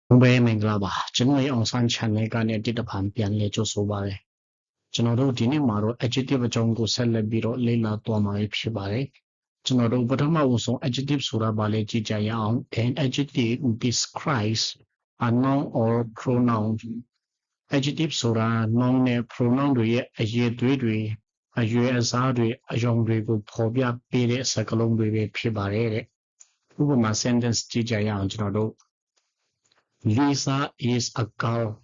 ဘယ်မင်္ဂလာပါကျွန်တော်ရဲ့ online channel ကနေတိတဖန်ပြန်လဲကြိုဆိုပါရစေကျွန်တော်တို့ဒီနေ့မှာတော့ adjective အကြောင်းကိုဆက်လက်ပြီးတော့လေ့လာသွားမှာဖြစ်ပါတယ်ကျွန်တော်တို့ပထမဆုံး adjective ဆိုတာဘာလဲကြည့်ကြရအောင် an adjective describes a noun or pronoun adjective ဆိုတာ noun နဲ့ pronoun တွေရဲ့အရေးသွေးတွေအရွယ်အစားတွေအယုံတွေကိုဖော်ပြပေးတဲ့စကားလုံးတွေပဲဖြစ်ပါတယ်တဲ့ဥပမာ sentence ကြည့်ကြရအောင်ကျွန်တော်တို့Lisa is a girl.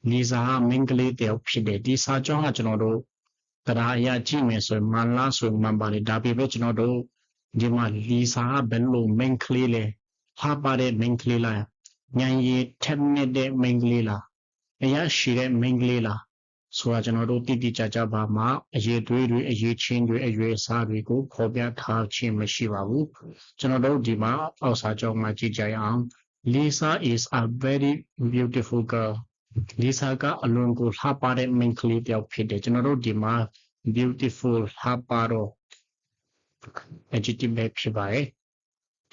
Lisa မင်္ဂလေးတယောက်ဖြစ်တယ်ဒီစာကြောင်းကကျွန်တော်တို့တရားအရာကြည့်မယ်ဆိုရင်မှန်လားဆိုရင်မှန်ပါတယ်ဒါပေမဲ့ကျွန်တော်တို့ဒီမှာ Lisa ကဘယ်လိုမင်္ဂလေးလဲဟာပါတဲ့မင်္ဂလေးလားဉာဏ်ရည်ထက်မြက်တဲ့မင်္ဂလေးလားအရာရှိတဲ့မင်္ဂလေးလားဆိုတာကျွန်တော်တို့တိတိကျကျပါမှာအရေးသွေးတွေအရေးချင်းတွေအရွယ်အစားတွေကိုဖော်ပြထားခြင်းမရှိပါဘူးကျွန်တော်တို့ဒီမှာအောက်စာကြောင်းမှာကြည့်ကြရအောင်Lisa is a very beautiful girl. Lisa ကအလွန်ကိုလှပတဲ့မိန်းကလေးတစ်ယောက်ဖြစ်တယ်ကျွန်တော်တို့ဒီမှာ beautiful လှပတော့ adjective ပဲဖြစ်ပါတယ်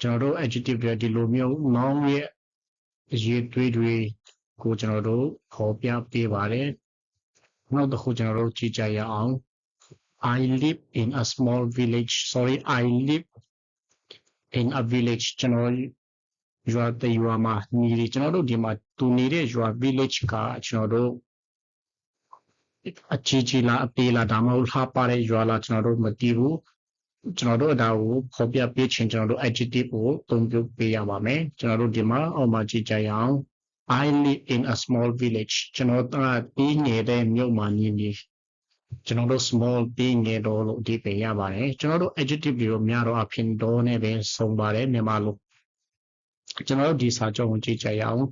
ကျွန်တော်တို့ adjective တွေဒီလိုမျိုး noun ရဲ့အရေးသွေးတွေကိုကျွန်တော်တို့ဖော်ပြပေးပါတယ်နောက်တစ်ခုကျွန်တော်တို့ကြည့်ကြရအောင် I live in a small village sorry I live in a village ကျွန်တော်ရွာတရွာမှာနေတယ်ကျွန်တော်တို့ဒီမှာသူနေတဲ့ရွာ village ကကျွန်တော်တို့အကြီးလားအသေးလားဒါမှမဟုတ်လှပတဲ့ရွာလားကျွန်တော်တို့မသိဘူးကျွန်တော်တို့ဒါကိုဖော်ပြပေးခြင်းကျွန်တော်တို့ adjective ကိုသုံးပြုပေးရပါမယ်ကျွန်တော်တို့ဒီမှာအောက်မှာကြည့်ကြရအောင် I live in a small village ကျွန်တော်တို့ပြီးနေတဲ့မြို့မှာနေနေကျွန်တော်တို့ small ပြီးငယ်တော့လို့အဓိပ္ပာယ်ရပါတယ်ကျွန်တော်တို့ adjective တွေကိုများတော့အဖြစ်တော့နဲ့ပဲဆုံးပါတယ်မြန်မာလိုကျွန်တော်တို့ဒီစာကြောင်းကိုကြည့်ကြရအောင်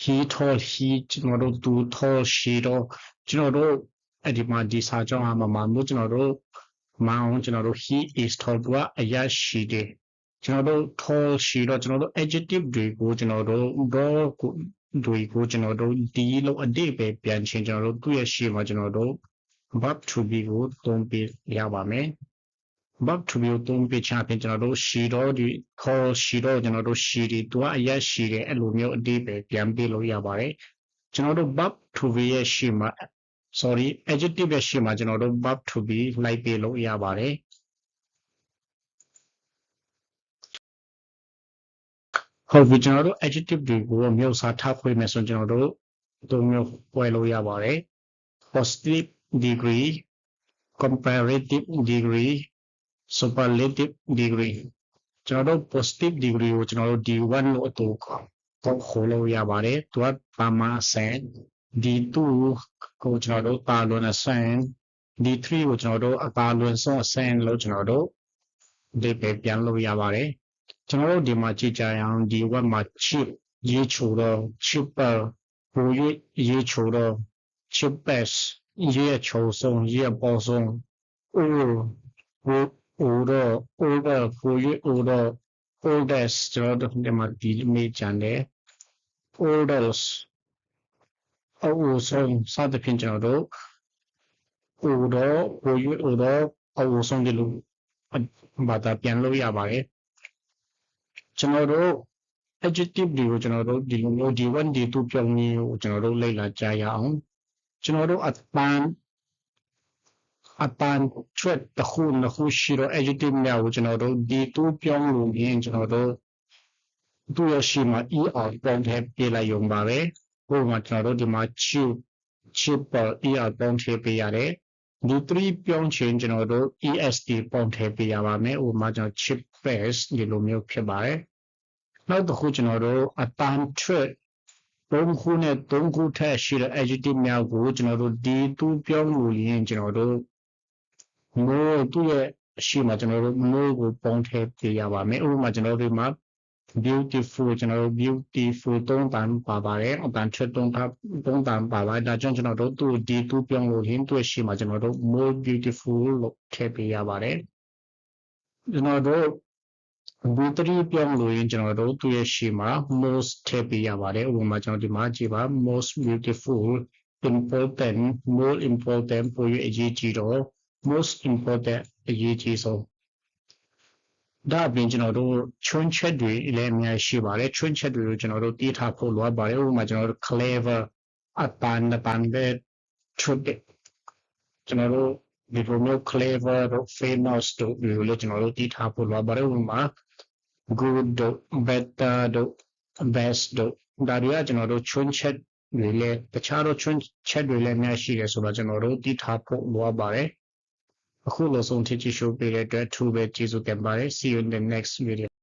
he told he ကျွန်တော်တို့သူ told she တော့ကျွန်တော်တို့အဲ့ဒီမှာဒီစာကြောင်းအမှမှာလို့ကျွန်တော်တို့မအောင်ကျွန်တော်တို့ he is told ကအရာရှိတယ်ကျွန်တော်တို့ told she တော့ကျွန်တော်တို့ adjective တွေကိုကျွန်တော်တို့တွေကိုကျွန်တော်တို့ဒီလိုအဓိပ္ပာယ်ပြန်ချင်းကျွန်တော်တို့သူ့ရဲ့ရှေ့မှာကျွန်တော်တို့ verb to be ကိုသုံးပြရပါမယ်verb to be ကိုသုံးပြချပြင်ကျွန်တော်တို့ she တော့ဒီ call she တော့ကျွန်တော်တို့ she ဒီသူကအရာရှိတယ်အဲ့လိုမျိုးအဓိပ္ပာယ်ပြန်ပြလို့ရပါတယ်ကျွန်တော်တို့ verb to be ရဲ့ရှေ့မှာ sorry adjective ရဲ့ရှေ့မှာကျွန်တော်တို့ verb to be လိုက်ပြလို့ရပါတယ်ဟုတ်ပြီကျွန်တော်တို့ adjective တွေကိုမျိုးစားထားခွင့်မယ်ဆိုကျွန်တော်တို့သုံးမျိုးပွဲလို့ရပါတယ် positive degree comparative degree superlative degree ကျွန်တော်တို့ positive degree ကိုကျွန်တော်တို့ D1 လို့အတူခေါ်လို့ရပါတယ်သူကပါမဆန် D2 ကိုကျွန်တော်တို့ပါလွန်အဆန် D3 ကိုကျွန်တော်တို့အပါလွန်ဆုံးအဆန်လို့ကျွန်တော်တို့ဒီပဲပြန်လို့ရပါတယ်ကျွန်တော်တို့ဒီမှာကြည့်ကြရအောင် D1 မှာ chip ရေးချိုတော့ chipper ကိုရေးချိုတော့ chippers ရေးချိုဆုံးရေးပေါ်ဆုံး older for you older oldest ကျွန်တော်တို့ဒီမှာဒီမေးချင်တယ် oldest အဝဆုံးစသဖြင့်ကျွန်တော်တို့ older for you older အဝဆုံးဒီလိုဘာသာပြန်လို့ရပါတယ်ကျွန်တော်တို့ adjective တွေကိုကျွန်တော်တို့ဒီလိုမျိုး D1 D2 ပြောင်းမျိုးကိုကျွန်တော်တို့လေ့လာကြရအောင်ကျွန်တော်တို့အပန်းထွက်တစ်ခုနှစ်ခုရှိတော့ adjective များကိုကျွန်တော်တို့ D2 ပြောင်းလို့ရင်ကျွန်တော်တို့သူ့ရဲ့ရှေ့မှာ er ပေါင်းထည့်ပေးလိုက်ရုံပါပဲဟိုမှာကျွန်တော်တို့ဒီမှာ chipper er ပေါင်းထည့်ပေးရတယ် D3 ပြောင်းခြင်းကျွန်တော်တို့ est ပေါင်းထည့်ပေးရပါမယ်ဟိုမှာကျွန်တော် chippers ဒီလိုမျိုးဖြစ်ပါတယ်နောက်တစ်ခုကျွန်တော်တို့အပန်းထွက်သုံးခုနဲ့သုံးခုထက်ရှိတဲ့ adjective များကိုကျွန်တော်တို့ D2 ပြောင်းလို့ရင်ကျွန်တော်တို့ more သူ့ရဲ့အရှိမကျွန်တော်တို့ more ကိုပေါင်းထည့်ပေးရပါမယ်ဥပမာကျွန်တော်တို့ဒီမှာ beautiful ကျွန်တော်တို့ beautiful သုံးတန်ပါပါတယ်အပန်းထွက်သုံးတန်ပါပါတယ်ဒါကြောင့်ကျွန်တော်တို့သူ့ D2 ပြောင်းလို့ရင်သူ့အရှိမကျွန်တော်တို့ more beautiful လို့ထည့်ပေးရပါတယ်ကျွန်တော်တို့D3 ပြောင်းလို့ရင်ကျွန်တော်တို့သူ့ရဲ့ရှေ့မှာ most ထည့်ပေးရပါတယ်ဥပမာကျွန်တော်ဒီမှာကြည့်ပါ most beautiful important more important ပိုအရေးကြီးတော့ most important အရေးကြီးဆုံး ဒါအပြင်ကျွန်တော်တို့ချွန်းချက်တွေလည်းအများရှိပါတယ်ချွန်းချက်တွေကိုကျွန်တော်တို့တည်ထားဖို့လိုအပ်ပါတယ်ဥပမာကျွန်တော်တို့ clever အပန်ပဲထုတ်တယ်ကျွန်တော်တို့ဒီလိုမျိုး clever တို့ famous တို့ဒီလိုကျွန်တော်တို့တည်ထားဖို့လိုအပ်ပါတယ်ဥပမာ good တို့ better တို့ best တို့ဒါတွေကကျွန်တော်တို့ချွန်းချက်တွေလည်းတခြားတော့ချွန်းချက်တွေလည်းအများရှိတယ်ဆိုတော့ကျွန်တော်တို့တည်ထားဖို့လိုအပ်ပါတယ်အခုလိုဆုံးထိကြည့်ရှုပေးတဲ့အတွက်အထူးပဲကျေးဇူးတင်ပါတယ် see you in the next video